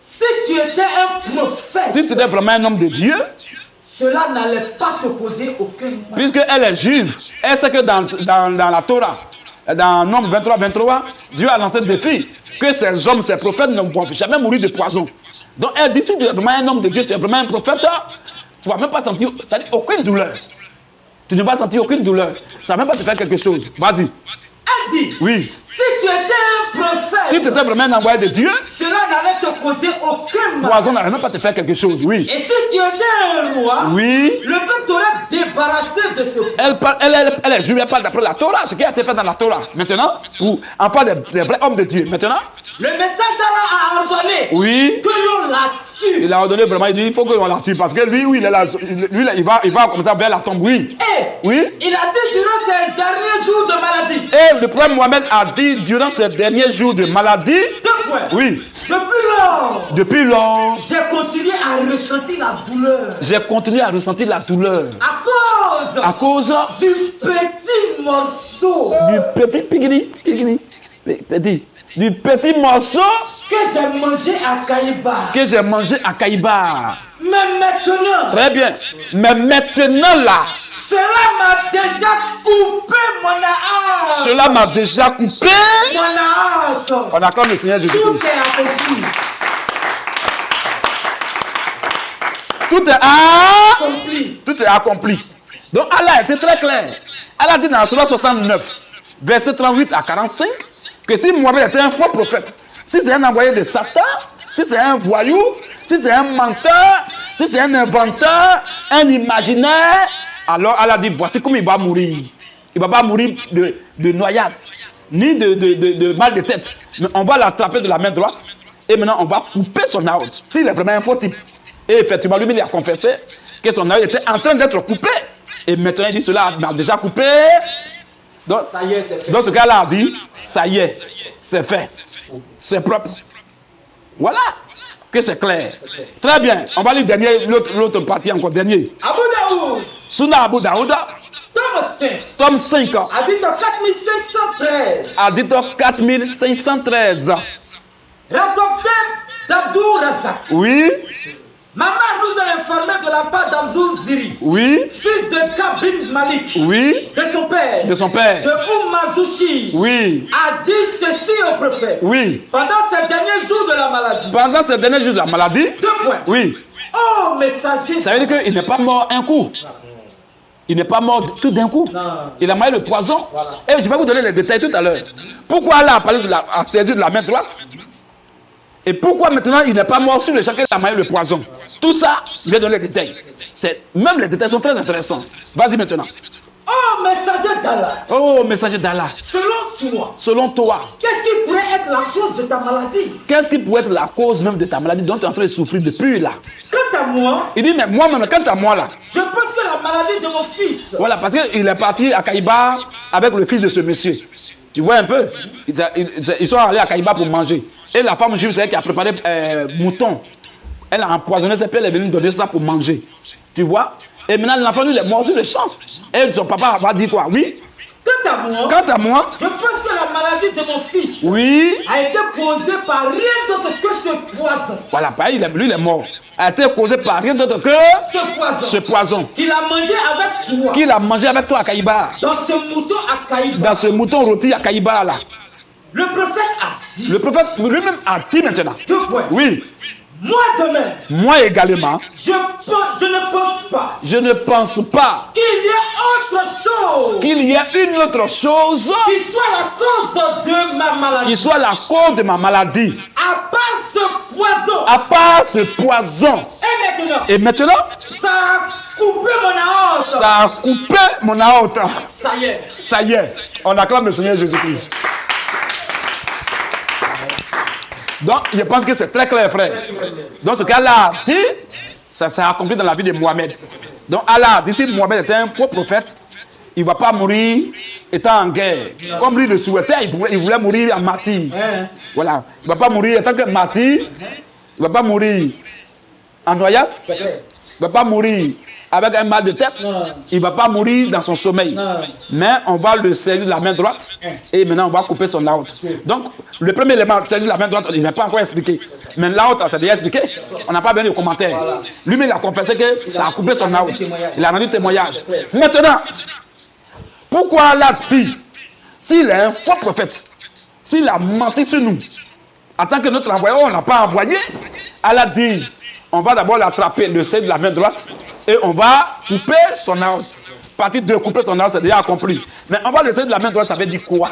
Si tu étais un prophète. Si tu étais vraiment un homme de Dieu. Cela n'allait pas te causer aucun mal. Puisqu'elle est juive, elle sait que dans la Torah, dans Nombre 23, Dieu a lancé le défi que ces hommes, ces prophètes ne vont jamais mourir de poison. Donc elle dit, si tu es vraiment un homme de Dieu, tu es vraiment un prophète, tu ne vas même pas sentir aucune douleur. Tu ne vas sentir aucune douleur. Ça ne va même pas te faire quelque chose. Vas-y. Elle dit, oui. Si tu étais un prophète, si tu étais vraiment un envoyé de Dieu, cela n'allait te causer aucun mal. Poison n'allait même pas te faire quelque chose, oui. Et si tu étais un roi, oui. Le peuple t'aurait débarrassé de ce poison. Elle est juive, elle parle d'après la Torah, ce qui a été fait dans la Torah. Maintenant, pour enfants des vrais hommes de Dieu. Maintenant, le message d'Allah a ordonné oui. que l'on la tue. Il a ordonné vraiment, il dit il faut que l'on la tue parce que lui, oui, il va comme ça vers la tombe, oui. Oui. Il a dit durant ces derniers jours de maladie. Et le prophète Mohamed a dit durant ces derniers jours de maladie. 2 points. Oui. Depuis lors, j'ai continué à ressentir la douleur. J'ai continué à ressentir la douleur. À cause du petit morceau. Du petit morceau que j'ai mangé à Kaïba. Mais maintenant. Très bien. Mais maintenant là. Cela m'a déjà coupé mon âme. Cela m'a déjà coupé. Mon âme. On acclame le Seigneur Jésus-Christ. Tout est accompli. Tout est accompli. Donc Allah était très clair. Allah dit dans la Sourate 69, verset 38 à 45, que si Mohamed était un faux prophète, si c'est un envoyé de Satan, si c'est un voyou, si c'est un menteur, si c'est un inventeur, un imaginaire, alors Allah dit voici comment il va mourir. Il ne va pas mourir de noyade, ni de mal de tête. Mais on va l'attraper de la main droite et maintenant on va couper son aorte. S'il est vraiment un faux type. Et effectivement, lui, il a confessé que son aorte était en train d'être coupé. Et maintenant, il dit cela m'a déjà coupé. Donc, ça y est, c'est fait. Dans ce cas-là, il dit ça y est, c'est fait. C'est propre. Voilà. Que c'est clair. Très bien. On va lire l'autre partie encore. Dernier. Abu Daoud. Sunna Abu Daoud. Tome 5. Adito 4513. Adito 4513. Rapporté d'Abdou Razak. Oui. Ma mère nous a informé de la part d'Amzoul Ziri. Oui. Fils de Kabin Malik. Oui. De son père. De son père. De Oumazouchi. Oui. A dit ceci au prophète. Oui. Pendant ces derniers jours de la maladie. Pendant ces derniers jours de la maladie. 2 points. Oui. Oh, messager. Ça veut dire qu'il n'est pas mort un coup. Il n'est pas mort tout d'un coup. Non. Il a mangé le poison. Voilà. Et je vais vous donner les détails tout à l'heure. Pourquoi Allah a parlé à saisir de la main droite? Et pourquoi maintenant il n'est pas mort sur le champ qu'il a mangé le poison? Tout ça, je vais donner les détails. Même les détails sont très intéressants. Vas-y maintenant. Oh, messager d'Allah. Oh, messager d'Allah. Selon toi. Qu'est-ce qui pourrait être la cause de ta maladie? Qu'est-ce qui pourrait être la cause même de ta maladie dont tu es en train de souffrir depuis là? Quant à moi. Il dit, mais moi-même, quant à moi là. Je pense que la maladie de mon fils. Voilà, parce qu'il est parti à Kaïba avec le fils de ce monsieur. Tu vois un peu? Ils sont allés à Kaïba pour manger. Et la femme juive, c'est elle qui a préparé mouton. Elle a empoisonné ses pieds, elle est venue donner ça pour manger. Tu vois? Et maintenant, l'enfant, lui, il est mort sur le champ. Et son papa va dire quoi? Oui? Quant à moi, je pense que la maladie de mon fils oui, a été causée par rien d'autre que ce poison. Voilà, lui, il est mort. A été causé par rien d'autre que ce poison. Qu'il a mangé avec toi. Qu'il a mangé avec toi à Kaïba. Dans ce mouton à Kaïba. Dans ce mouton rôti à Kaïba, là. Le prophète a dit. Le prophète lui-même a dit maintenant. 2 points. Oui. Moi de même. Moi également. Je ne pense pas. Je ne pense pas. Qu'il y a autre chose. Qu'il y a une autre chose. Qui soit la cause de ma maladie. Qui soit la cause de ma maladie. À part ce poison. À part ce poison. Et maintenant. Ça a coupé mon aorte. Ça a coupé mon aorte. Ça y est. Ça y est. On acclame le Seigneur Jésus-Christ. Donc, je pense que c'est très clair, frère. Dans ce cas-là, ça s'est accompli dans la vie de Mohamed. Donc, Allah dit, si Mohamed était un faux prophète, il ne va pas mourir étant en guerre. Comme lui le souhaitait, il voulait mourir en martyr. Voilà. Il ne va pas mourir en tant que martyr. Il ne va pas mourir en noyade. Il ne va pas mourir avec un mal de tête. Il ne va pas mourir dans son sommeil. Mais on va le saisir de la main droite et maintenant on va couper son aorte. Donc, le premier élément, saisir de la main droite, il n'est pas encore expliqué. Mais l'aorte, ça a déjà expliqué. On n'a pas bien de commentaires. Lui-même, il a confessé que ça a coupé son aorte. Il a rendu témoignage. Maintenant, pourquoi Allah dit, s'il est un faux prophète, s'il a menti sur nous, en tant que notre envoyé, on ne l'a pas envoyé, Allah dit, on va d'abord l'attraper, le saisir de la main droite, et on va couper son aorte. Partie de couper son aorte, c'est déjà accompli. Mais on va le saisir de la main droite, ça veut dire quoi?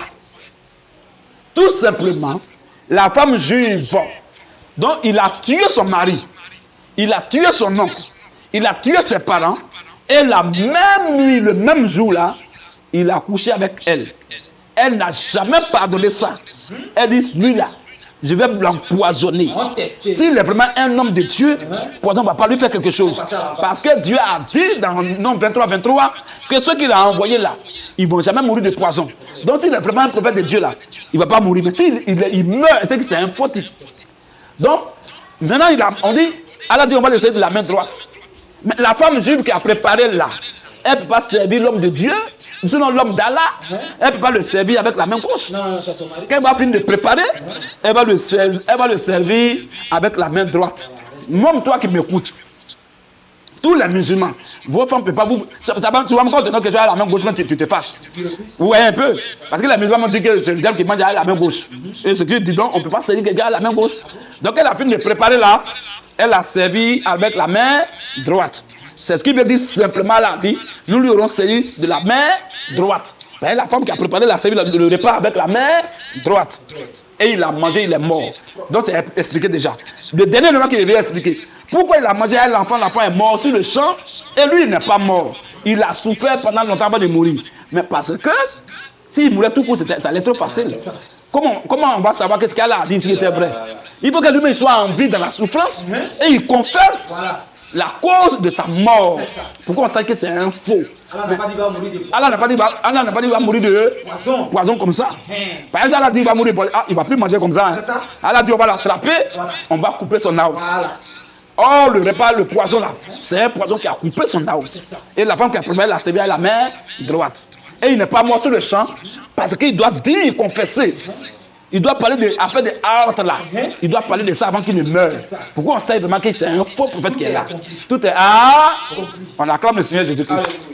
Tout simplement, la femme juive, dont il a tué son mari, il a tué son oncle, il a tué ses parents, et la même nuit, le même jour-là, il a couché avec elle. Elle n'a jamais pardonné ça. Elle dit, lui-là, je vais l'empoisonner. S'il est vraiment un homme de Dieu, le poison ne va pas lui faire quelque chose. Parce que Dieu a dit dans Nom 23, que ceux qu'il a envoyés là, ils ne vont jamais mourir de poison. Donc s'il est vraiment un prophète de Dieu là, il ne va pas mourir. Mais s'il meurt, c'est que c'est un faux type. Donc, maintenant, on dit, Allah dit, on va le saisir de la main droite. Mais la femme juive qui a préparé là, elle ne peut pas servir l'homme de Dieu, sinon l'homme d'Allah, elle ne peut pas le servir avec la main gauche. Quand elle va finir de préparer, elle va le servir avec la main droite. Même toi qui m'écoutes, tous les musulmans, vos femmes ne peuvent pas vous... Souvent, quand tu dis que tu as la main gauche, tu te fâches. Oui, un peu. Parce que les musulmans m'ont dit que c'est le diable qui mange avec la main gauche. Et ce que je dis donc, on ne peut pas servir quelqu'un à la main gauche. Donc elle a fini de préparer là, elle a servi avec la main droite. C'est ce qu'il veut dire simplement là, dit, nous lui aurons servi de la main droite. Ben, la femme qui a préparé la servi le repas avec la main droite. Et il a mangé, il est mort. Donc c'est expliqué déjà. Le dernier élément qu'il devait expliquer. Pourquoi il a mangé à l'enfant est mort sur le champ et lui il n'est pas mort. Il a souffert pendant longtemps avant de mourir. Mais parce que s'il mourait tout court, ça allait être trop facile. Comment on va savoir qu'est-ce qu'Allah a dit s'il était vrai? Il faut que lui-même soit en vie dans la souffrance et il confesse la cause de sa mort. Pourquoi on sait que c'est un faux? Allah n'a pas dit qu'il va mourir de poison comme ça. Par exemple, Allah dit qu'il va mourir, il ne va plus manger comme ça. Allah dit on va l'attraper, on va couper son aorte. Or, le repas, le poison là, c'est un poison qui a coupé son aorte. Et la femme qui a préparé la servi à la main droite. Et il n'est pas mort sur le champ parce qu'il doit dire, confesser. Il doit parler de affaire de aorte là. Il doit parler de ça avant qu'il ne meure. Pourquoi on sait vraiment que c'est un faux prophète qui est là? Tout est on acclame le Seigneur Jésus-Christ.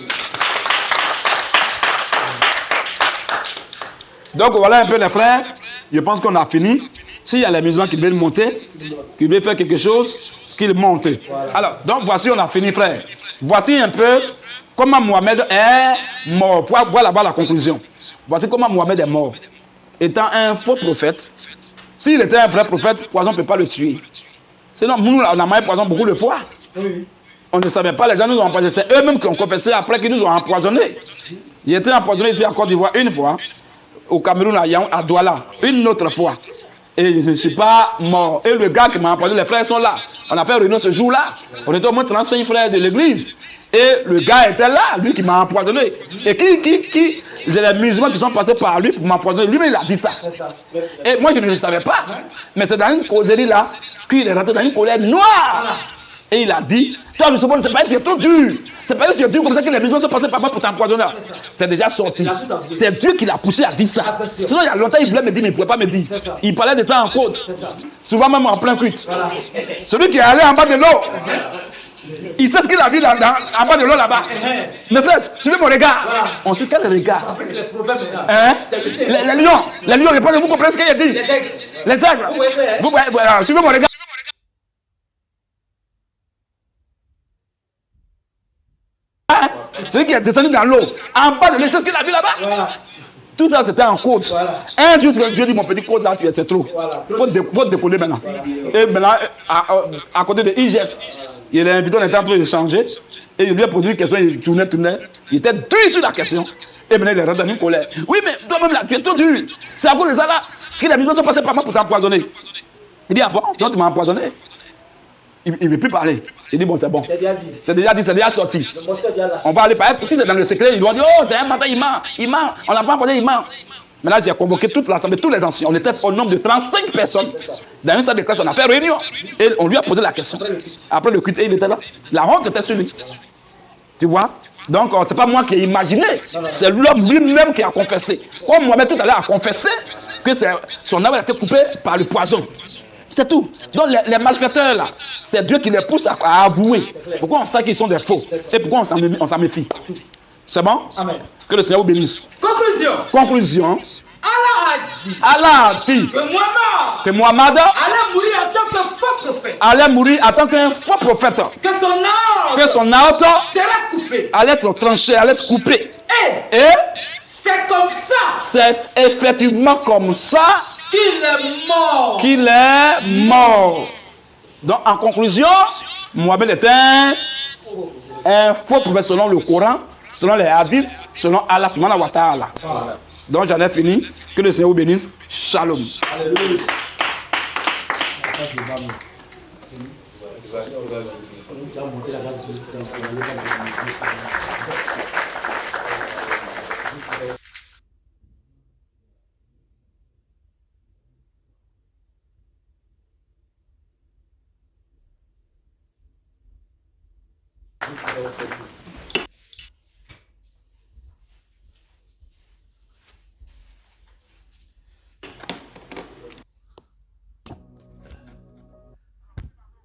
Donc voilà un peu les frères. Je pense qu'on a fini. S'il y a les musulmans qui veulent monter, qui veulent faire quelque chose, qu'ils montent. Alors, donc voici, on a fini, frère. Voici un peu comment Mohamed est mort. Voilà la conclusion. Voici comment Mohamed est mort. Étant un faux prophète, s'il était un vrai prophète, le poison ne peut pas le tuer. Sinon, nous, on a mangé poison beaucoup de fois. On ne savait pas, les gens nous ont empoisonnés. C'est eux-mêmes qui ont confessé après qu'ils nous ont empoisonnés. J'ai été empoisonné ici en Côte d'Ivoire une fois, au Cameroun, à Douala, une autre fois. Et je ne suis pas mort. Et le gars qui m'a empoisonné, les frères sont là. On a fait réunion ce jour-là. On était au moins 35 frères de l'église. Et le gars était là, lui qui m'a empoisonné. Et les musulmans qui sont passés par lui pour m'empoisonner, lui-même il a dit ça. Et moi je ne le savais pas. Mais c'est dans une causerie là qu'il est rentré dans une colère noire. Et il a dit, toi musulman, c'est pas que tu es trop dur. C'est pas que tu es dur comme ça que les musulmans sont passés par moi pour t'empoisonner. C'est déjà sorti. C'est Dieu qui l'a poussé à dire ça. Sinon il y a longtemps il voulait me dire, mais il ne pouvait pas me dire. Il parlait de ça en côte. Souvent même en plein culte. Celui qui est allé en bas de l'eau. Il sait ce qu'il a vu en bas de l'eau là-bas. Mes frères, suivez mon regard. On suit quel regard? Les lions, répondez, vous comprenez ce qu'il a dit? Les aigles. Vous suivez mon regard. Celui qui est descendu dans l'eau, en bas de l'eau, c'est ce qu'il a vu là-bas. Tout ça, c'était en côte. Voilà. Un jour, Dieu dit, mon petit côte là, tu es trop. Faut te décoller maintenant. Et maintenant, à côté de IGS, il est invité, on était en train de changer. Et il lui a posé une question, il tournait. Il était dur sur la question. Et maintenant, il est rentré dans une colère. Oui, mais toi-même là, tu es trop dur. C'est à cause de ça là que les musulmans sont passés par moi pour t'empoisonner. Il dit, ah bon, donc tu m'as empoisonné. Il ne veut plus parler. Il dit, bon, c'est bon. C'est déjà dit. C'est déjà dit, c'est déjà sorti. Le monsieur a déjà lâché. On va aller parler. Si c'est dans le secret, ils vont dire, oh, c'est un matin, il ment. On n'a pas empoisonné, il ment. Mais là, j'ai convoqué toute l'assemblée, tous les anciens. On était au nombre de 35 personnes. Dans une salle de classe, on a fait réunion. Et on lui a posé la question. Après le culte, il était là. La honte était sur lui. Tu vois? Donc, ce n'est pas moi qui ai imaginé. C'est l'homme lui-même qui a confessé. Comme Mohamed tout à l'heure a confessé que son âme a été coupée par le poison. C'est tout. Donc, les malfaiteurs, là, c'est Dieu qui les pousse à avouer. Pourquoi on sait qu'ils sont des faux? Et pourquoi on s'en méfie? C'est bon? Amen. Que le Seigneur vous bénisse. Conclusion. Conclusion. Allah a dit Allah a dit que que Muhammad Mohamed allait mourir en tant que faux prophète. allait mourir en tant qu'un faux prophète. Que son âme Que son sera coupée. allait être tranché, allait être coupé. Et C'est comme ça c'est effectivement comme ça qu'il est mort. qu'il est mort. Donc, en conclusion, Mohamed est un faux prophète selon le Coran, selon les hadiths, selon Allah subhanahu wa ta'ala. Donc, j'en ai fini. Que le Seigneur vous bénisse. Shalom. Alléluia.